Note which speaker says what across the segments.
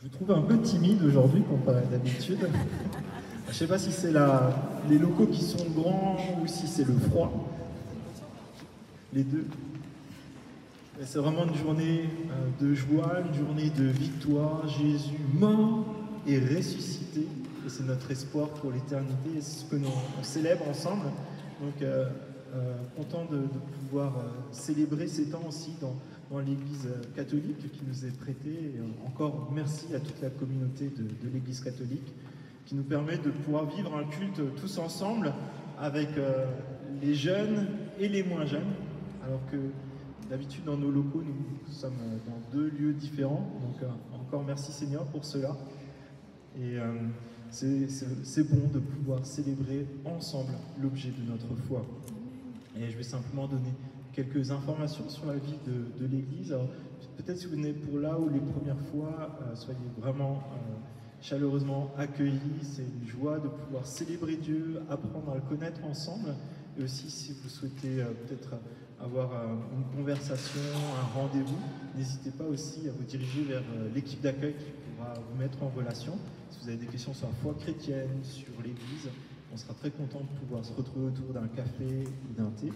Speaker 1: vous trouve un peu timide aujourd'hui comparé à d'habitude. Je ne sais pas si c'est les locaux qui sont grands ou si c'est le froid. Les deux. C'est vraiment une journée de joie, une journée de victoire. Jésus mort et ressuscité. Et c'est notre espoir pour l'éternité. Et c'est ce que on célèbre ensemble. Donc, content de pouvoir célébrer ces temps aussi dans l'Église catholique qui nous est prêtée. Et encore merci à toute la communauté de l'Église catholique qui nous permet de pouvoir vivre un culte tous ensemble avec les jeunes et les moins jeunes. Alors que d'habitude dans nos locaux, nous sommes dans 2 lieux différents. Donc encore merci Seigneur pour cela. Et c'est bon de pouvoir célébrer ensemble l'objet de notre foi. Et je vais simplement donner quelques informations sur la vie de l'Église. Peut-être si vous venez pour là ou les premières fois, soyez vraiment chaleureusement accueillis. C'est une joie de pouvoir célébrer Dieu, apprendre à le connaître ensemble. Et aussi si vous souhaitez peut-être avoir une conversation, un rendez-vous, n'hésitez pas aussi à vous diriger vers l'équipe d'accueil qui pourra vous mettre en relation. Si vous avez des questions sur la foi chrétienne, sur l'Église, on sera très content de pouvoir se retrouver autour d'un café ou d'un thé.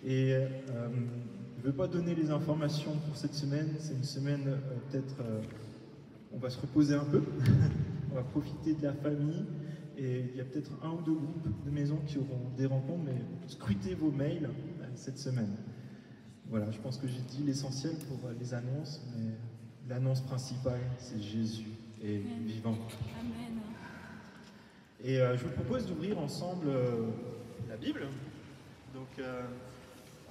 Speaker 1: Et je ne veux pas donner les informations pour cette semaine. C'est une semaine peut-être on va se reposer un peu, on va profiter de la famille. Et il y a peut-être 1 ou 2 groupes de maisons qui auront des rencontres, mais scrutez vos mails cette semaine. Voilà, je pense que j'ai dit l'essentiel pour les annonces, mais l'annonce principale, c'est Jésus est vivant.
Speaker 2: Amen.
Speaker 1: Et je vous propose d'ouvrir ensemble la Bible. Donc,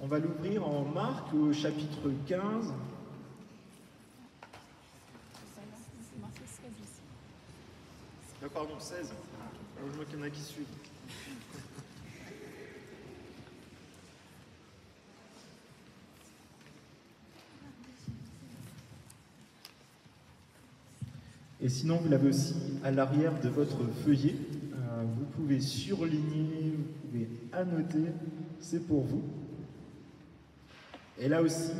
Speaker 1: on va l'ouvrir en Marc au chapitre 15. Pardon, 16. Alors, je vois qu'il y en a qui suivent. Et sinon, vous l'avez aussi à l'arrière de votre feuillet. Vous pouvez surligner, vous pouvez annoter, c'est pour vous. Et là aussi,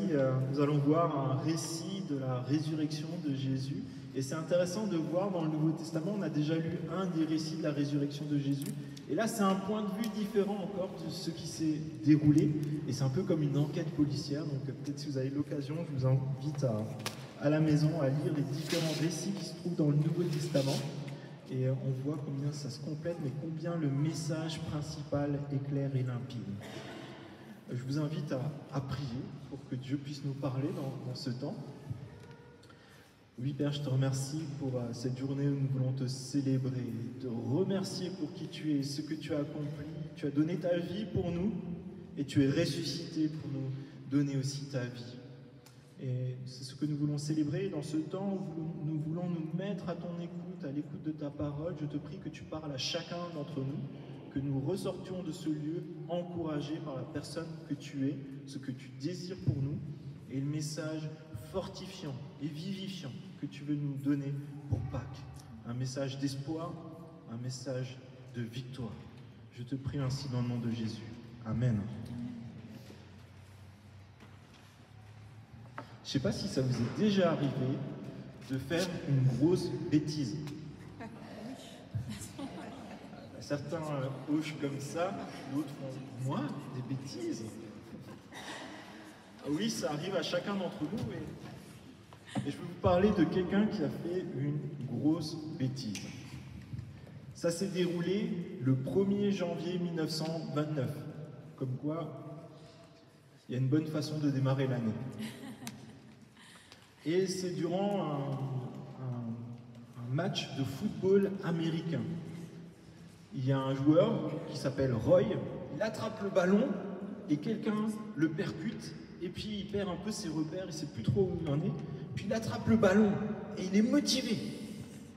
Speaker 1: nous allons voir un récit de la résurrection de Jésus. Et c'est intéressant de voir dans le Nouveau Testament, on a déjà lu un des récits de la résurrection de Jésus. Et là, c'est un point de vue différent encore de ce qui s'est déroulé. Et c'est un peu comme une enquête policière. Donc peut-être si vous avez l'occasion, je vous invite à la maison à lire les différents récits qui se trouvent dans le Nouveau Testament. Et on voit combien ça se complète, mais combien le message principal est clair et limpide. Je vous invite à prier pour que Dieu puisse nous parler dans ce temps. Oui, Père, je te remercie pour cette journée où nous voulons te célébrer, te remercier pour qui tu es, ce que tu as accompli. Tu as donné ta vie pour nous et tu es ressuscité pour nous donner aussi ta vie. Et c'est ce que nous voulons célébrer dans ce temps où nous voulons nous mettre à ton écoute, à l'écoute de ta parole. Je te prie que tu parles à chacun d'entre nous, que nous ressortions de ce lieu encouragés par la personne que tu es, ce que tu désires pour nous, et le message fortifiant et vivifiant que tu veux nous donner pour Pâques. Un message d'espoir, un message de victoire. Je te prie ainsi dans le nom de Jésus. Amen. Je ne sais pas si ça vous est déjà arrivé de faire une grosse bêtise. Certains hochent comme ça, d'autres font « moi, des bêtises ?» Oui, ça arrive à chacun d'entre nous et je vais vous parler de quelqu'un qui a fait une grosse bêtise. Ça s'est déroulé le 1er janvier 1929. Comme quoi, il y a une bonne façon de démarrer l'année. Et c'est durant un match de football américain. Il y a un joueur qui s'appelle Roy, il attrape le ballon et quelqu'un le percute et puis il perd un peu ses repères, il ne sait plus trop où il en est. Puis il attrape le ballon et il est motivé.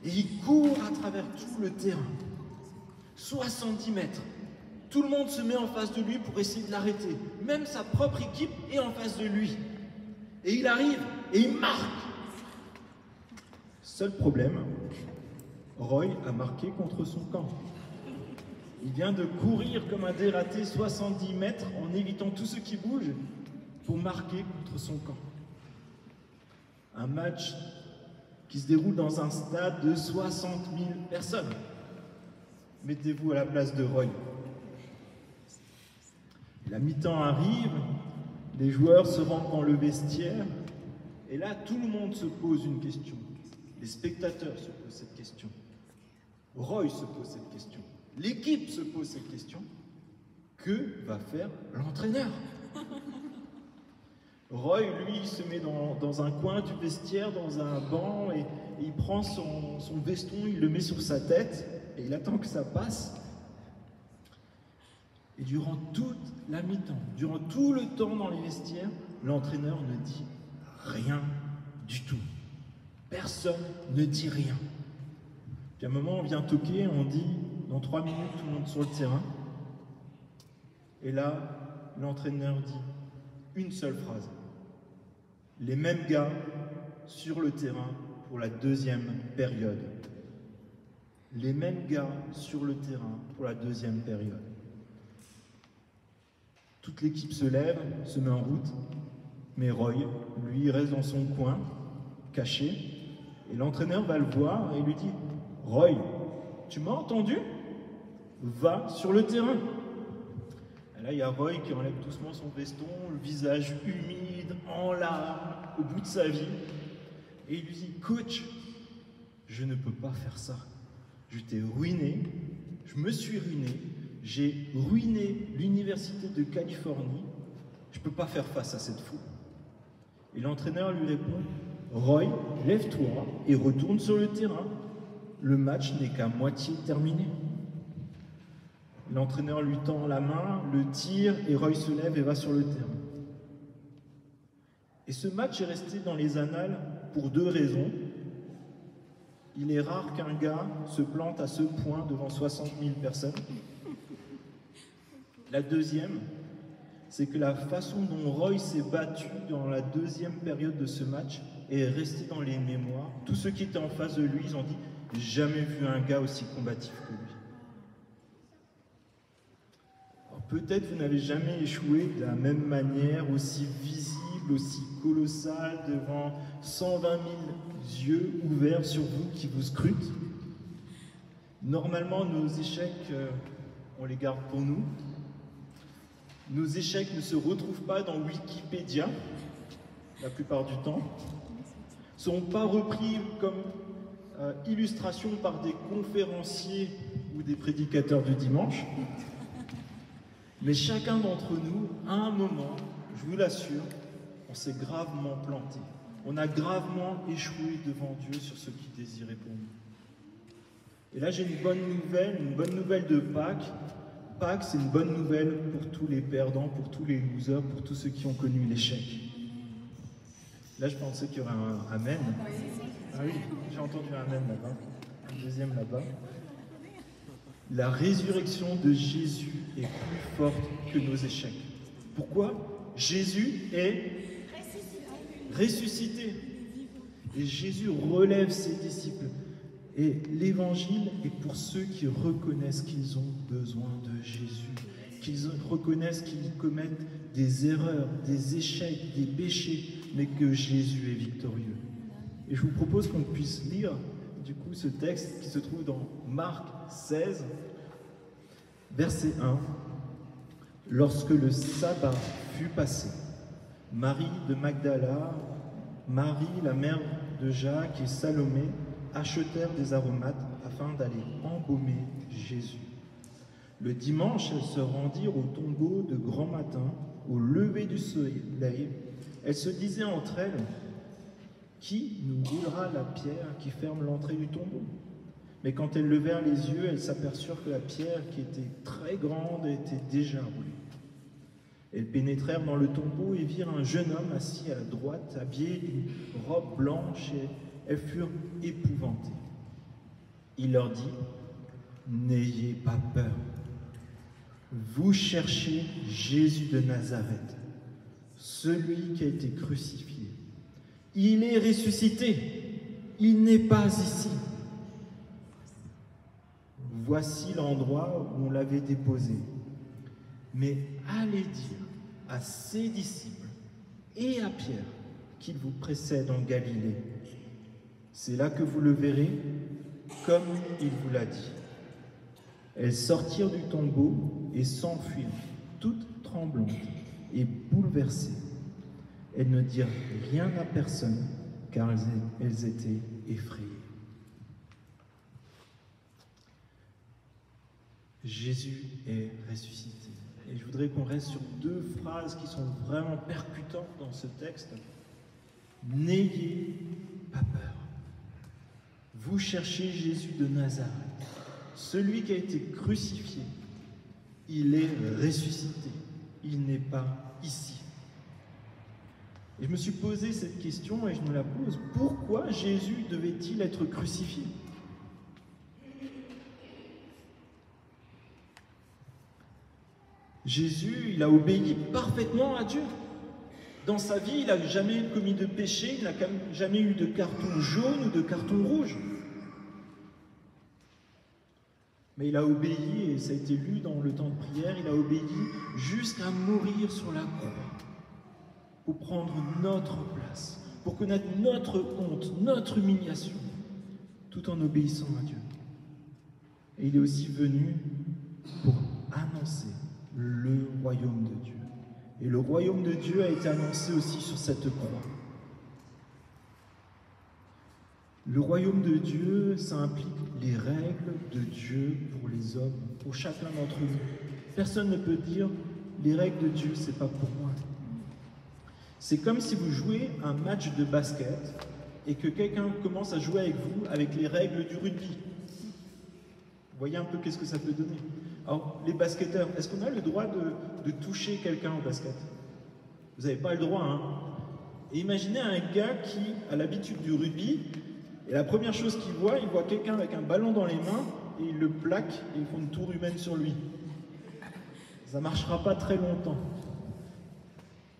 Speaker 1: Et il court à travers tout le terrain. 70 mètres. Tout le monde se met en face de lui pour essayer de l'arrêter. Même sa propre équipe est en face de lui. Et il arrive et il marque. Seul problème, Roy a marqué contre son camp. Il vient de courir comme un dératé 70 mètres en évitant tout ce qui bouge pour marquer contre son camp. Un match qui se déroule dans un stade de 60 000 personnes. Mettez-vous à la place de Roy. La mi-temps arrive, les joueurs se rendent dans le vestiaire, et là, tout le monde se pose une question. Les spectateurs se posent cette question. Roy se pose cette question. L'équipe se pose cette question. Que va faire l'entraîneur? Roy, lui, il se met dans un coin du vestiaire, dans un banc, et il prend son veston, il le met sur sa tête, et il attend que ça passe. Et durant toute la mi-temps, durant tout le temps dans les vestiaires, l'entraîneur ne dit rien du tout. Personne ne dit rien. Puis à un moment, on vient toquer, on dit, dans 3 minutes, tout le monde sur le terrain. Et là, l'entraîneur dit une seule phrase. Les mêmes gars sur le terrain pour la deuxième période. Les mêmes gars sur le terrain pour la deuxième période. Toute l'équipe se lève, se met en route, mais Roy, lui, reste dans son coin, caché, et l'entraîneur va le voir et lui dit « Roy, tu m'as entendu? Va sur le terrain !» Et là, il y a Roy qui enlève doucement son veston, le visage humide, en larmes, au bout de sa vie, et il lui dit « Coach, je ne peux pas faire ça. Je t'ai ruiné, je me suis ruiné, j'ai ruiné l'université de Californie, je ne peux pas faire face à cette foule. » Et l'entraîneur lui répond « Roy, lève-toi et retourne sur le terrain. Le match n'est qu'à moitié terminé. » L'entraîneur lui tend la main, le tire, et Roy se lève et va sur le terrain. Et ce match est resté dans les annales pour 2 raisons. Il est rare qu'un gars se plante à ce point devant 60 000 personnes. La deuxième, c'est que la façon dont Roy s'est battu dans la deuxième période de ce match est restée dans les mémoires. Tous ceux qui étaient en face de lui, ils ont dit « J'ai jamais vu un gars aussi combatif que lui ». Peut-être vous n'avez jamais échoué de la même manière, aussi visible, aussi colossale, devant 120 000 yeux ouverts sur vous qui vous scrutent. Normalement, nos échecs, on les garde pour nous. Nos échecs ne se retrouvent pas dans Wikipédia, la plupart du temps. Ne sont pas repris comme illustration par des conférenciers ou des prédicateurs du dimanche. Mais chacun d'entre nous, à un moment, je vous l'assure, on s'est gravement planté. On a gravement échoué devant Dieu sur ce qu'il désirait pour nous. Et là, j'ai une bonne nouvelle de Pâques. Pâques, c'est une bonne nouvelle pour tous les perdants, pour tous les losers, pour tous ceux qui ont connu l'échec. Là, je pensais qu'il y aurait un amen. Ah oui, j'ai entendu un amen là-bas, un deuxième là-bas. La résurrection de Jésus est plus forte que nos échecs. Pourquoi? Jésus est ressuscité. Et Jésus relève ses disciples. Et l'évangile est pour ceux qui reconnaissent qu'ils ont besoin de Jésus, qu'ils reconnaissent qu'ils commettent des erreurs, des échecs, des péchés, mais que Jésus est victorieux. Et je vous propose qu'on puisse lire du coup ce texte qui se trouve dans Marc 16, verset 1. Lorsque le sabbat fut passé, Marie de Magdala, Marie la mère de Jacques et Salomé achetèrent des aromates afin d'aller embaumer Jésus. Le dimanche, elles se rendirent au tombeau de grand matin, au lever du soleil. Elles se disaient entre elles, « Qui nous roulera la pierre qui ferme l'entrée du tombeau ?» Mais quand elles levèrent les yeux, elles s'aperçurent que la pierre, qui était très grande, était déjà roulée. Elles pénétrèrent dans le tombeau et virent un jeune homme assis à la droite, habillé d'une robe blanche, et elles furent épouvantées. Il leur dit, « N'ayez pas peur. Vous cherchez Jésus de Nazareth, celui qui a été crucifié. Il est ressuscité. Il n'est pas ici. Voici l'endroit où on l'avait déposé. Mais allez dire à ses disciples et à Pierre qu'il vous précède en Galilée. C'est là que vous le verrez, comme il vous l'a dit. Elles sortirent du tombeau et s'enfuirent, toutes tremblantes et bouleversées. Elles ne dirent rien à personne, car elles étaient effrayées. Jésus est ressuscité. Et je voudrais qu'on reste sur deux phrases qui sont vraiment percutantes dans ce texte. N'ayez pas peur. Vous cherchez Jésus de Nazareth, celui qui a été crucifié. Il est ressuscité. Il n'est pas ici. Et je me suis posé cette question et je me la pose. Pourquoi Jésus devait-il être crucifié ? Jésus, il a obéi parfaitement à Dieu. Dans sa vie, il n'a jamais commis de péché, il n'a jamais eu de carton jaune ou de carton rouge. Mais il a obéi, et ça a été lu dans le temps de prière, il a obéi jusqu'à mourir sur la croix, pour prendre notre place, pour connaître notre honte, notre humiliation, tout en obéissant à Dieu. Et il est aussi venu pour annoncer le royaume de Dieu. Et le royaume de Dieu a été annoncé aussi sur cette croix. Le royaume de Dieu, ça implique les règles de Dieu pour les hommes, pour chacun d'entre nous. Personne ne peut dire les règles de Dieu, c'est pas pour moi. C'est comme si vous jouez un match de basket et que quelqu'un commence à jouer avec vous avec les règles du rugby. Vous voyez un peu qu'est-ce que ça peut donner. Alors, les basketteurs, est-ce qu'on a le droit de toucher quelqu'un au basket? Vous n'avez pas le droit, hein? Et imaginez un gars qui a l'habitude du rugby, et la première chose qu'il voit, il voit quelqu'un avec un ballon dans les mains, et il le plaque, et ils font une tour humaine sur lui. Ça ne marchera pas très longtemps.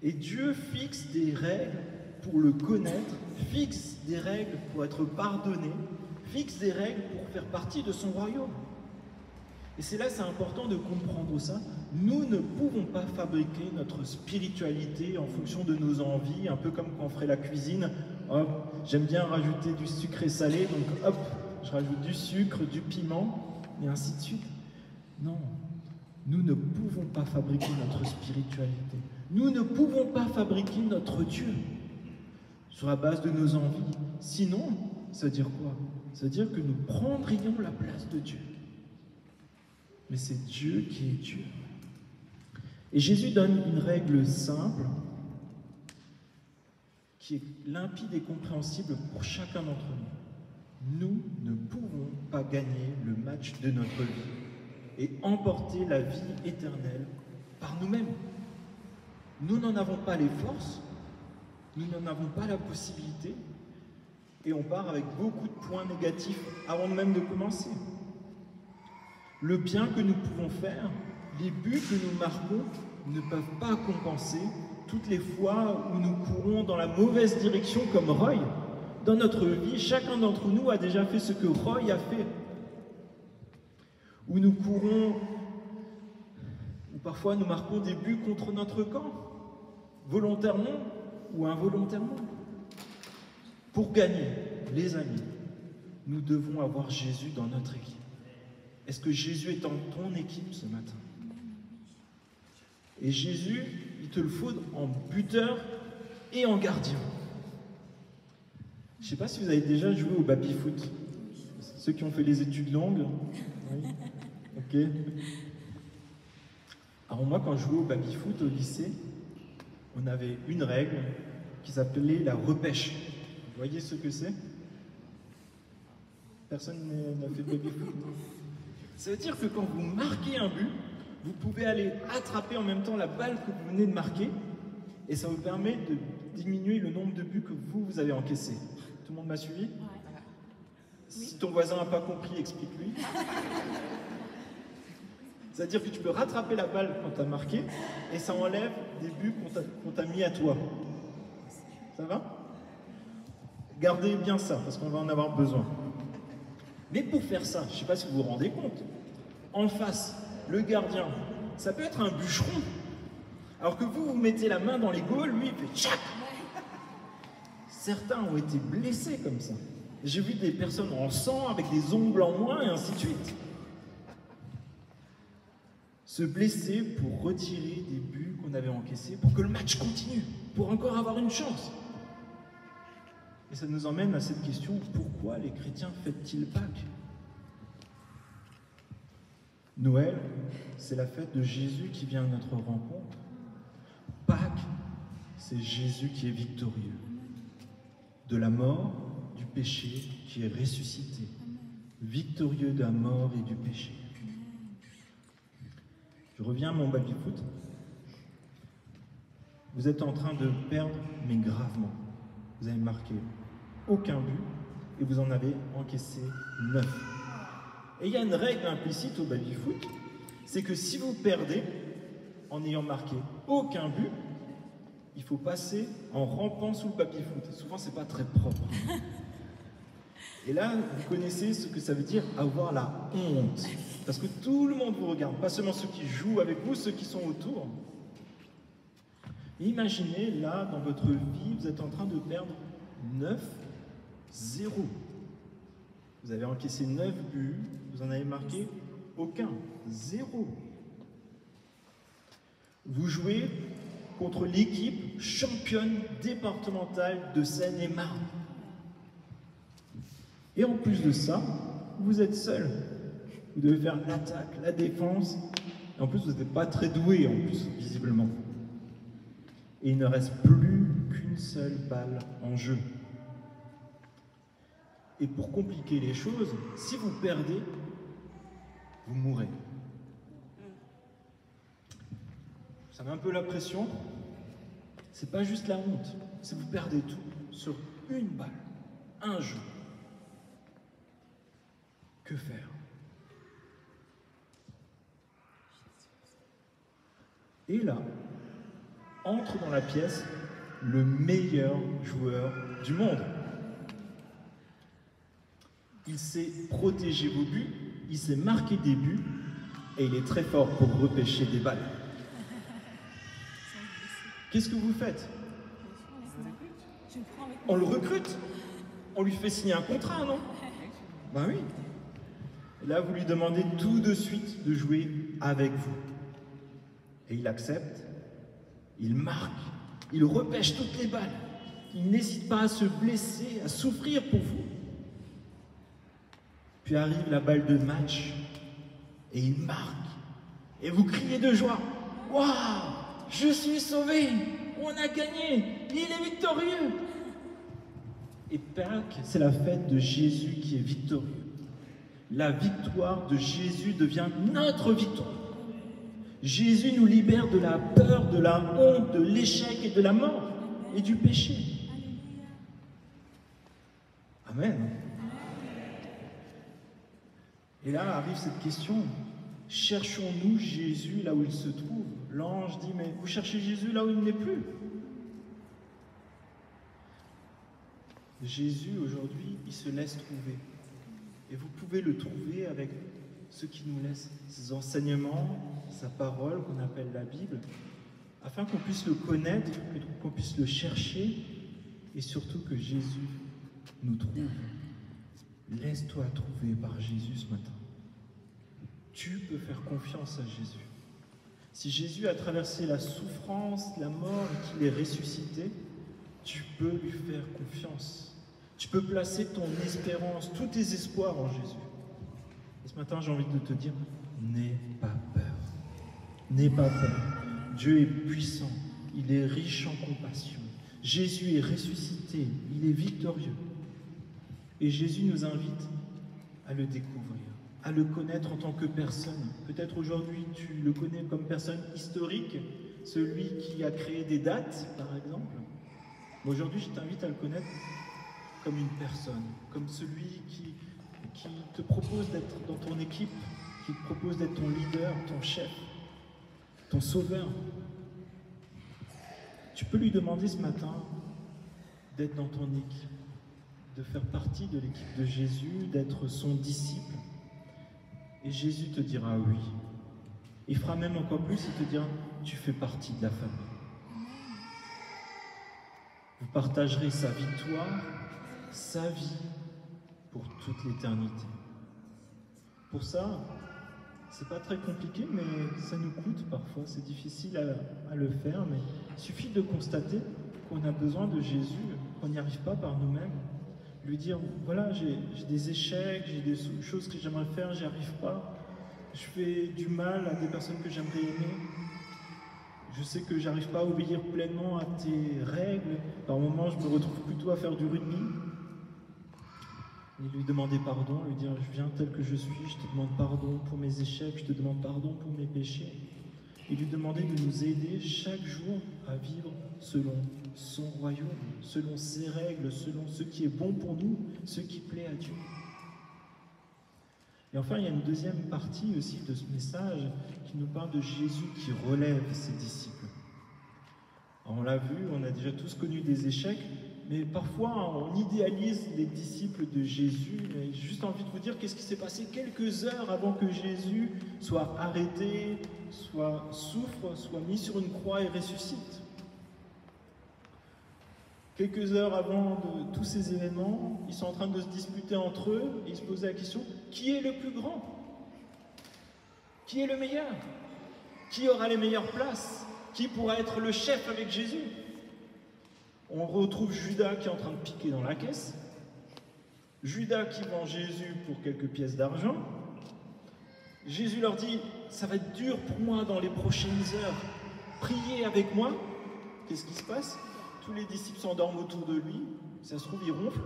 Speaker 1: Et Dieu fixe des règles pour le connaître, fixe des règles pour être pardonné, fixe des règles pour faire partie de son royaume. Et c'est là, c'est important de comprendre ça. Nous ne pouvons pas fabriquer notre spiritualité en fonction de nos envies, un peu comme quand on ferait la cuisine. Hop, j'aime bien rajouter du sucré salé, donc hop, je rajoute du sucre, du piment, et ainsi de suite. Non, nous ne pouvons pas fabriquer notre spiritualité. Nous ne pouvons pas fabriquer notre Dieu sur la base de nos envies. Sinon, ça veut dire quoi? Ça veut dire que nous prendrions la place de Dieu. Mais c'est Dieu qui est Dieu. Et Jésus donne une règle simple, qui est limpide et compréhensible pour chacun d'entre nous. Nous ne pouvons pas gagner le match de notre vie et emporter la vie éternelle par nous-mêmes. Nous n'en avons pas les forces, nous n'en avons pas la possibilité, et on part avec beaucoup de points négatifs avant même de commencer. Le bien que nous pouvons faire, les buts que nous marquons ne peuvent pas compenser toutes les fois où nous courons dans la mauvaise direction comme Roy. Dans notre vie, chacun d'entre nous a déjà fait ce que Roy a fait. Où nous courons, ou parfois nous marquons des buts contre notre camp, volontairement ou involontairement. Pour gagner, les amis, nous devons avoir Jésus dans notre équipe. Est-ce que Jésus est dans ton équipe ce matin? Et Jésus, il te le faut en buteur et en gardien. Je ne sais pas si vous avez déjà joué au baby-foot. Ceux qui ont fait les études longues. Oui. Ok. Alors moi, quand je jouais au baby-foot au lycée, on avait une règle qui s'appelait la repêche. Vous voyez ce que c'est? Personne n'a fait de baby-foot? Ça veut dire que quand vous marquez un but, vous pouvez aller attraper en même temps la balle que vous venez de marquer, et ça vous permet de diminuer le nombre de buts que vous avez encaissés. Tout le monde m'a suivi? Si ton voisin n'a pas compris, explique-lui. C'est-à-dire que tu peux rattraper la balle quand tu as marqué, et ça enlève des buts qu'on t'a mis à toi. Ça va? Gardez bien ça, parce qu'on va en avoir besoin. Mais pour faire ça, je ne sais pas si vous vous rendez compte, en face, le gardien, ça peut être un bûcheron. Alors que vous mettez la main dans les goals, lui, il fait tchac. Certains ont été blessés comme ça. J'ai vu des personnes en sang, avec des ongles en moins, et ainsi de suite. Se blesser pour retirer des buts qu'on avait encaissés, pour que le match continue, pour encore avoir une chance. Et ça nous emmène à cette question, pourquoi les chrétiens fêtent-ils Pâques? Noël, c'est la fête de Jésus qui vient à notre rencontre. Pâques, c'est Jésus qui est victorieux. De la mort, du péché, qui est ressuscité. Victorieux de la mort et du péché. Je reviens à mon baby-foot. Vous êtes en train de perdre, mais gravement. Vous avez marqué aucun but et vous en avez encaissé 9. Et il y a une règle implicite au baby-foot, c'est que si vous perdez en ayant marqué aucun but, il faut passer en rampant sous le baby-foot. Souvent, c'est pas très propre. Et là, vous connaissez ce que ça veut dire avoir la honte. Parce que tout le monde vous regarde, pas seulement ceux qui jouent avec vous, ceux qui sont autour. Imaginez, là, dans votre vie, vous êtes en train de perdre 9-0. Vous avez encaissé 9 buts, vous en avez marqué aucun, 0. Vous jouez contre l'équipe championne départementale de Seine-et-Marne. Et en plus de ça, vous êtes seul. Vous devez faire l'attaque, la défense. Et en plus, vous n'êtes pas très doué, en plus, visiblement. Et il ne reste plus qu'une seule balle en jeu. Et pour compliquer les choses, si vous perdez, vous mourrez. Ça met un peu la pression. C'est pas juste la honte, c'est vous perdez tout sur une balle, un jeu. Que faire? Et là, entre dans la pièce le meilleur joueur du monde. Il sait protéger vos buts, il sait marquer des buts, et il est très fort pour repêcher des balles. Qu'est-ce que vous faites? On le recrute? On lui fait signer un contrat, non? Ben oui. Et là, vous lui demandez tout de suite de jouer avec vous. Et il accepte, il marque, il repêche toutes les balles. Il n'hésite pas à se blesser, à souffrir pour vous. Puis arrive la balle de match, et il marque. Et vous criez de joie. Waouh! Je suis sauvé! On a gagné! Il est victorieux! Et Pâques, c'est la fête de Jésus qui est victorieux. La victoire de Jésus devient notre victoire. Jésus nous libère de la peur, de la honte, de l'échec et de la mort et du péché. Amen. Et là arrive cette question, cherchons-nous Jésus là où il se trouve? L'ange dit, mais vous cherchez Jésus là où il n'est plus. Jésus aujourd'hui, il se laisse trouver. Et vous pouvez le trouver avec ce qui nous laisse ses enseignements, sa parole qu'on appelle la Bible, afin qu'on puisse le connaître, qu'on puisse le chercher, et surtout que Jésus nous trouve. Laisse-toi trouver par Jésus ce matin. Tu peux faire confiance à Jésus. Si Jésus a traversé la souffrance, la mort et qu'il est ressuscité, tu peux lui faire confiance. Tu peux placer ton espérance, tous tes espoirs en Jésus. Et ce matin, j'ai envie de te dire, n'aie pas peur. N'aie pas peur. Dieu est puissant, il est riche en compassion. Jésus est ressuscité, il est victorieux. Et Jésus nous invite à le découvrir, à le connaître en tant que personne. Peut-être aujourd'hui, tu le connais comme personne historique, celui qui a créé des dates, par exemple. Mais aujourd'hui, je t'invite à le connaître comme une personne, comme celui qui te propose d'être dans ton équipe, qui te propose d'être ton leader, ton chef, ton sauveur. Tu peux lui demander ce matin d'être dans ton équipe, de faire partie de l'équipe de Jésus, d'être son disciple. Et Jésus te dira oui. Il fera même encore plus, il te dira, tu fais partie de la famille. Vous partagerez sa victoire, sa vie, pour toute l'éternité. Pour ça, c'est pas très compliqué, mais ça nous coûte parfois, c'est difficile à le faire, mais il suffit de constater qu'on a besoin de Jésus, qu'on n'y arrive pas par nous-mêmes. Lui dire, voilà, j'ai des échecs, j'ai des choses que j'aimerais faire, j'y arrive pas. Je fais du mal à des personnes que j'aimerais aimer. Je sais que j'arrive pas à obéir pleinement à tes règles. Par moments, je me retrouve plutôt à faire du rugby. Et lui demander pardon, lui dire, je viens tel que je suis, je te demande pardon pour mes échecs, je te demande pardon pour mes péchés. Et lui demander de nous aider chaque jour à vivre selon son royaume, selon ses règles, selon ce qui est bon pour nous, ce qui plaît à Dieu. Et enfin, il y a une deuxième partie aussi de ce message qui nous parle de Jésus qui relève ses disciples. Alors, on l'a vu, on a déjà tous connu des échecs, mais parfois on idéalise les disciples de Jésus. Et j'ai juste envie de vous dire qu'est-ce qui s'est passé quelques heures avant que Jésus soit arrêté, souffre, soit mis sur une croix et ressuscite. Quelques heures avant de tous ces événements, ils sont en train de se disputer entre eux et ils se posaient la question, qui est le plus grand? Qui est le meilleur? Qui aura les meilleures places? Qui pourra être le chef avec Jésus? On retrouve Judas qui est en train de piquer dans la caisse, Judas qui vend Jésus pour quelques pièces d'argent. Jésus leur dit, ça va être dur pour moi dans les prochaines heures, priez avec moi. Qu'est-ce qui se passe? Tous les disciples s'endorment autour de lui, ça se trouve, il ronfle.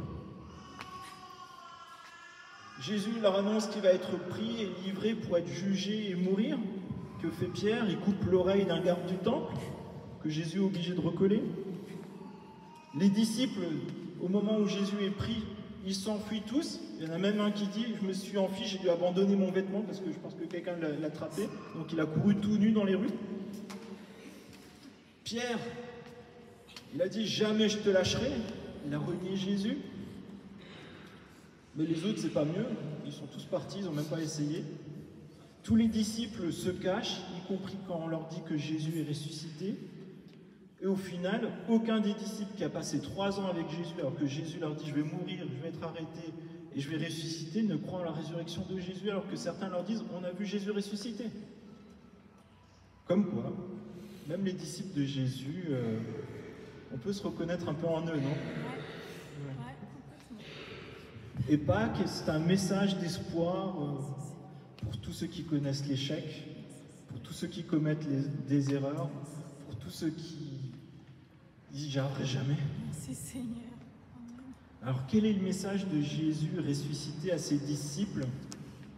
Speaker 1: Jésus leur annonce qu'il va être pris et livré pour être jugé et mourir. Que fait Pierre? Il coupe l'oreille d'un garde du temple, que Jésus est obligé de recoller. Les disciples, au moment où Jésus est pris, ils s'enfuient tous. Il y en a même un qui dit, je me suis enfui, j'ai dû abandonner mon vêtement parce que je pense que quelqu'un l'a attrapé. Donc il a couru tout nu dans les rues. Pierre, il a dit, jamais je te lâcherai. Il a renié Jésus. Mais les autres, c'est pas mieux. Ils sont tous partis, ils n'ont même pas essayé. Tous les disciples se cachent, y compris quand on leur dit que Jésus est ressuscité. Et au final, aucun des disciples qui a passé 3 ans avec Jésus, alors que Jésus leur dit « je vais mourir, je vais être arrêté et je vais ressusciter », ne croit en la résurrection de Jésus, alors que certains leur disent « on a vu Jésus ressusciter ». Comme quoi, même les disciples de Jésus, on peut se reconnaître un peu en eux, non? Et Pâques, c'est un message d'espoir pour tous ceux qui connaissent l'échec, pour tous ceux qui commettent des erreurs, pour tous ceux qui disent « j'y arriverai jamais ».
Speaker 2: Merci Seigneur.
Speaker 1: Alors quel est le message de Jésus ressuscité à ses disciples,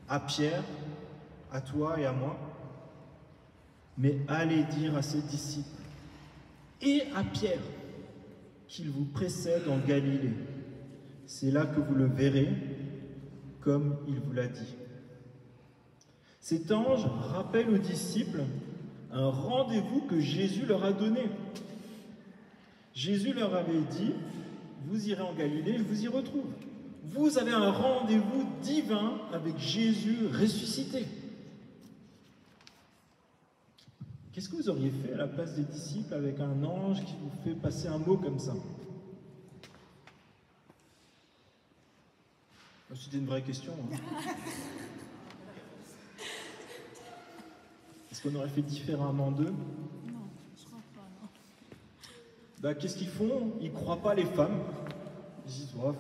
Speaker 1: à Pierre, à toi et à moi? Mais allez dire à ses disciples et à Pierre qu'il vous précède en Galilée. C'est là que vous le verrez, comme il vous l'a dit. Cet ange rappelle aux disciples un rendez-vous que Jésus leur a donné. Jésus leur avait dit, vous irez en Galilée, je vous y retrouve. Vous avez un rendez-vous divin avec Jésus ressuscité. Qu'est-ce que vous auriez fait à la place des disciples avec un ange qui vous fait passer un mot comme ça? C'était une vraie question. Hein. Est-ce qu'on aurait fait différemment d'eux?
Speaker 2: Non, je crois pas, non.
Speaker 1: Bah, qu'est-ce qu'ils font? Ils ne croient pas les femmes. Ils disent, oh,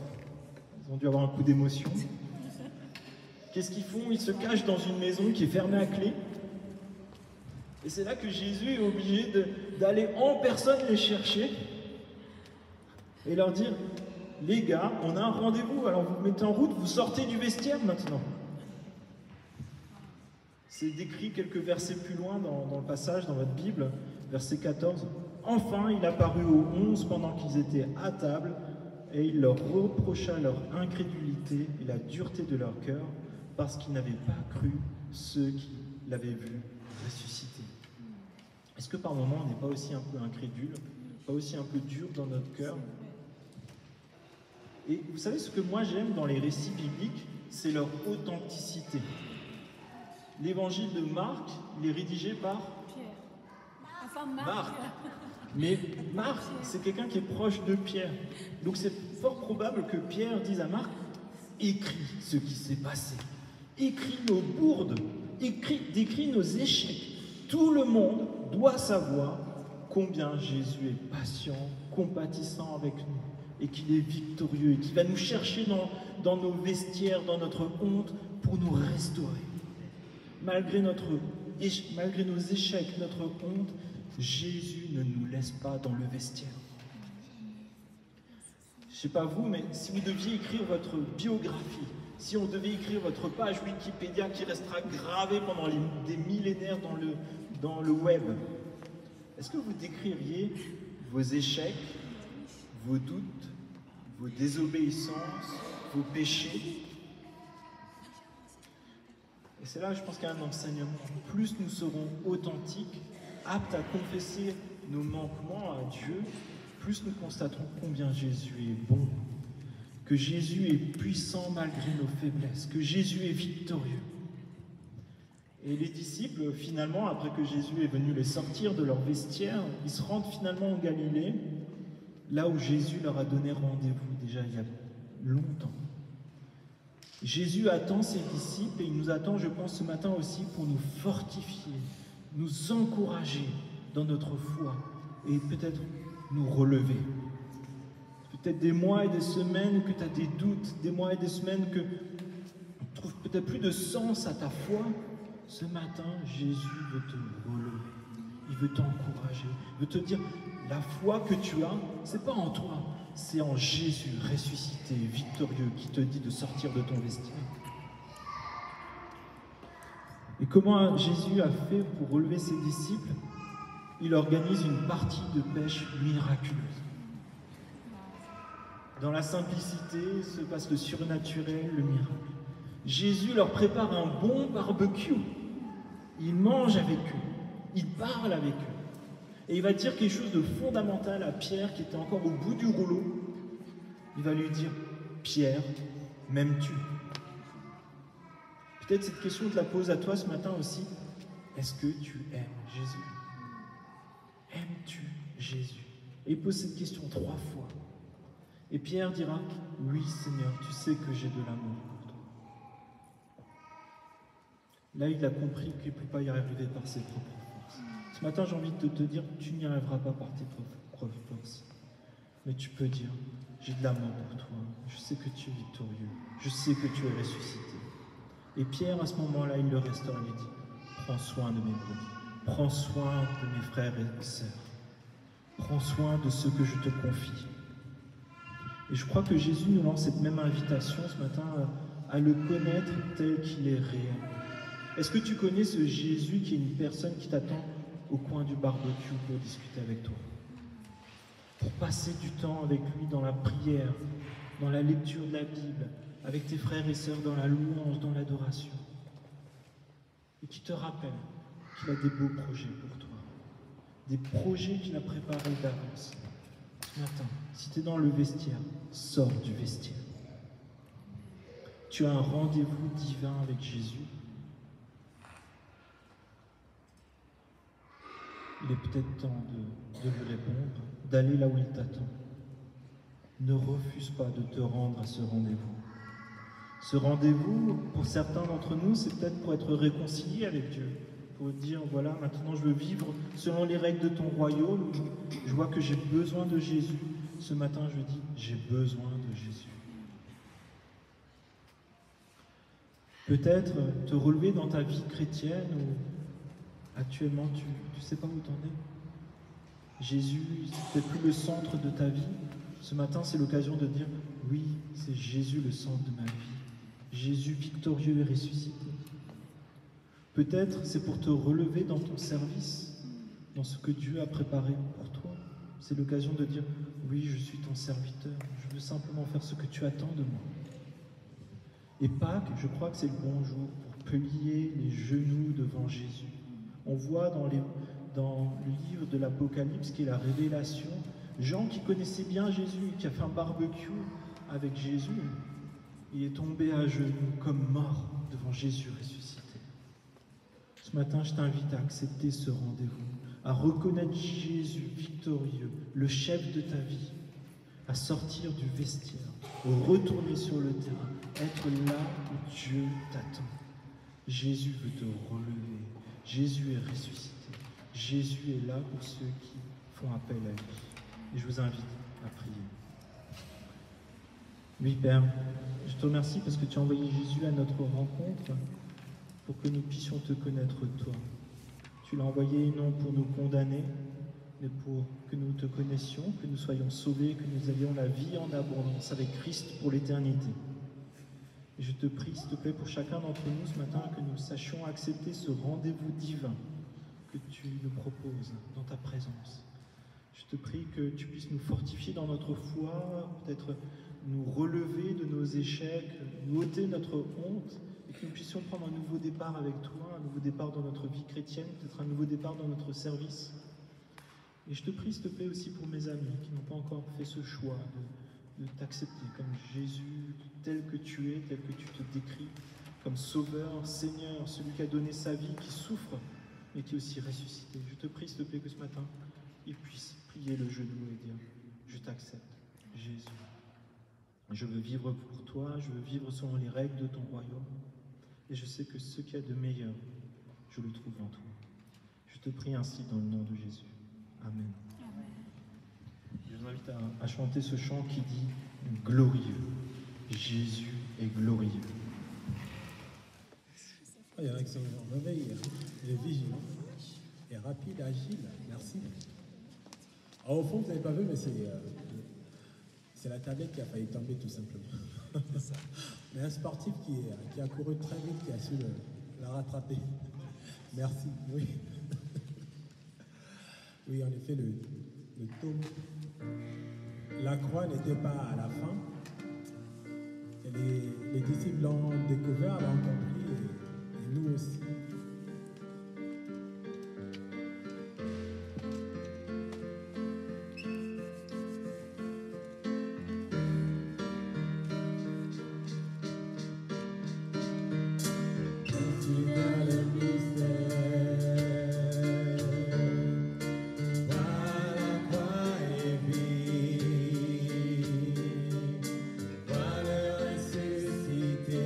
Speaker 1: ils ont dû avoir un coup d'émotion. Qu'est-ce qu'ils font? Ils se cachent dans une maison qui est fermée à clé. Et c'est là que Jésus est obligé d'aller en personne les chercher et leur dire, les gars, on a un rendez-vous, alors vous vous mettez en route, vous sortez du vestiaire maintenant. C'est décrit quelques versets plus loin dans le passage, dans votre Bible, verset 14. Enfin, il apparut aux 11 pendant qu'ils étaient à table, et il leur reprocha leur incrédulité et la dureté de leur cœur, parce qu'ils n'avaient pas cru ceux qui l'avaient vu ressusciter. Est-ce que par moments on n'est pas aussi un peu incrédule, pas aussi un peu dur dans notre cœur? Et vous savez ce que moi j'aime dans les récits bibliques, c'est leur authenticité. L'évangile de Marc, il est rédigé par
Speaker 2: Pierre. Enfin,
Speaker 1: Marc. Mais Marc, c'est quelqu'un qui est proche de Pierre. Donc c'est fort probable que Pierre dise à Marc, écris ce qui s'est passé. Écris nos bourdes, décris nos échecs. Tout le monde doit savoir combien Jésus est patient, compatissant avec nous, et qu'il est victorieux, et qu'il va nous chercher dans nos vestiaires, dans notre honte, pour nous restaurer. Malgré nos échecs, notre honte, Jésus ne nous laisse pas dans le vestiaire. Je ne sais pas vous, mais si vous deviez écrire votre biographie, si on devait écrire votre page Wikipédia qui restera gravée pendant des millénaires dans le web, est-ce que vous décririez vos échecs, vos doutes, vos désobéissances, vos péchés? Et c'est là, je pense qu'il y a un enseignement. Plus nous serons authentiques, aptes à confesser nos manquements à Dieu, plus nous constaterons combien Jésus est bon, que Jésus est puissant malgré nos faiblesses, que Jésus est victorieux. Et les disciples, finalement, après que Jésus est venu les sortir de leur vestiaire, ils se rendent finalement en Galilée, là où Jésus leur a donné rendez-vous déjà il y a longtemps. Jésus attend ses disciples et il nous attend, je pense, ce matin aussi pour nous fortifier, nous encourager dans notre foi et peut-être nous relever. Peut-être des mois et des semaines que tu as des doutes, des mois et des semaines que tu ne trouves peut-être plus de sens à ta foi. Ce matin, Jésus veut te relever, il veut t'encourager, il veut te dire, la foi que tu as, ce n'est pas en toi, c'est en Jésus ressuscité, victorieux, qui te dit de sortir de ton vestiaire. Et comment Jésus a fait pour relever ses disciples? Il organise une partie de pêche miraculeuse. Dans la simplicité se passe le surnaturel, le miracle. Jésus leur prépare un bon barbecue. Il mange avec eux, il parle avec eux. Et il va dire quelque chose de fondamental à Pierre qui était encore au bout du rouleau. Il va lui dire, Pierre, m'aimes-tu? Peut-être cette question te la pose à toi ce matin aussi. Est-ce que tu aimes Jésus? Aimes-tu Jésus? Et il pose cette question 3 fois. Et Pierre dira, oui Seigneur, tu sais que j'ai de l'amour pour toi. Là, il a compris qu'il ne peut pas y arriver par ses propres forces. Ce matin, j'ai envie de te dire, tu n'y arriveras pas par tes propres forces. Mais tu peux dire, j'ai de l'amour pour toi, je sais que tu es victorieux, je sais que tu es ressuscité. Et Pierre, à ce moment-là, il le restaure et lui dit, prends soin de mes brebis, prends soin de mes frères et sœurs, prends soin de ceux que je te confie. Et je crois que Jésus nous lance cette même invitation ce matin à le connaître tel qu'il est réel. Est-ce que tu connais ce Jésus qui est une personne qui t'attend au coin du barbecue pour discuter avec toi? Pour passer du temps avec lui dans la prière, dans la lecture de la Bible, avec tes frères et sœurs dans la louange, dans l'adoration. Et qui te rappelle qu'il a des beaux projets pour toi. Des projets qu'il a préparés d'avance. Ce matin, si tu es dans le vestiaire, sors du vestiaire. Tu as un rendez-vous divin avec Jésus. Il est peut-être temps de lui répondre, d'aller là où il t'attend. Ne refuse pas de te rendre à ce rendez-vous. Ce rendez-vous, pour certains d'entre nous, c'est peut-être pour être réconcilié avec Dieu. Pour dire, voilà, maintenant je veux vivre selon les règles de ton royaume. Je vois que j'ai besoin de Jésus. Ce matin, je dis, j'ai besoin de Jésus. Peut-être te relever dans ta vie chrétienne où actuellement tu ne sais pas où t'en es. Jésus, c'est peut-être plus le centre de ta vie. Ce matin, c'est l'occasion de dire, oui, c'est Jésus le centre de ma vie. Jésus victorieux et ressuscité. Peut-être c'est pour te relever dans ton service, dans ce que Dieu a préparé pour toi. C'est l'occasion de dire, oui, je suis ton serviteur, je veux simplement faire ce que tu attends de moi. Et Pâques, je crois que c'est le bon jour pour plier les genoux devant Jésus. On voit dans le livre de l'Apocalypse, qui est la révélation, Jean qui connaissait bien Jésus, qui a fait un barbecue avec Jésus, il est tombé à genoux comme mort devant Jésus ressuscité. Ce matin, je t'invite à accepter ce rendez-vous, à reconnaître Jésus victorieux, le chef de ta vie, à sortir du vestiaire, retourner sur le terrain, être là où Dieu t'attend. Jésus veut te relever. Jésus est ressuscité. Jésus est là pour ceux qui font appel à lui. Et je vous invite à prier. Oui, Père, je te remercie parce que tu as envoyé Jésus à notre rencontre pour que nous puissions te connaître, toi. Tu l'as envoyé non pour nous condamner, mais pour que nous te connaissions, que nous soyons sauvés, que nous ayons la vie en abondance avec Christ pour l'éternité. Et je te prie, s'il te plaît, pour chacun d'entre nous ce matin, que nous sachions accepter ce rendez-vous divin que tu nous proposes dans ta présence. Je te prie que tu puisses nous fortifier dans notre foi, peut-être nous relever de nos échecs, nous ôter notre honte, et que nous puissions prendre un nouveau départ avec toi, un nouveau départ dans notre vie chrétienne, peut-être un nouveau départ dans notre service. Et je te prie, s'il te plaît, aussi pour mes amis qui n'ont pas encore fait ce choix de t'accepter comme Jésus, tel que tu es, tel que tu te décris, comme Sauveur, Seigneur, celui qui a donné sa vie, qui souffre, mais qui est aussi ressuscité. Je te prie, s'il te plaît, que ce matin, ils puissent plier le genou et dire « Je t'accepte, Jésus. Je veux vivre pour toi, je veux vivre selon les règles de ton royaume. Et je sais que ce qu'il y a de meilleur, je le trouve en toi. Je te prie ainsi dans le nom de Jésus. Amen.
Speaker 2: Amen.
Speaker 1: Je vous invite à chanter ce chant qui dit « Glorieux, Jésus est glorieux ».
Speaker 3: Il y en a qui sont réveillés, il est vigilant, et rapide, agile, merci. Alors, au fond, vous n'avez pas vu, mais c'est la tablette qui a failli tomber tout simplement. Mais un sportif qui a couru très vite, qui a su la rattraper. Merci, oui. Oui, en effet, le tome. La croix n'était pas à la fin. Et les disciples l'ont découvert, l'ont compris, et nous aussi.
Speaker 4: Voilà ressuscité.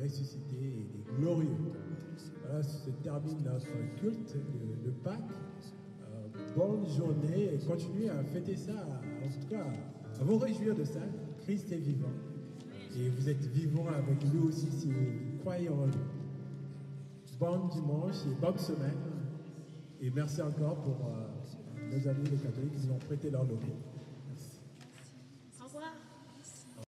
Speaker 3: ressuscité et des glorieux. Voilà, se termine notre culte de Pâques. Bonne journée et continuez à fêter ça, en tout cas, à vous réjouir de ça. Christ est vivant et vous êtes vivant avec lui aussi si vous croyez en lui. Bon dimanche et bonne semaine et merci encore pour nos amis les catholiques qui nous ont prêté leur locaux.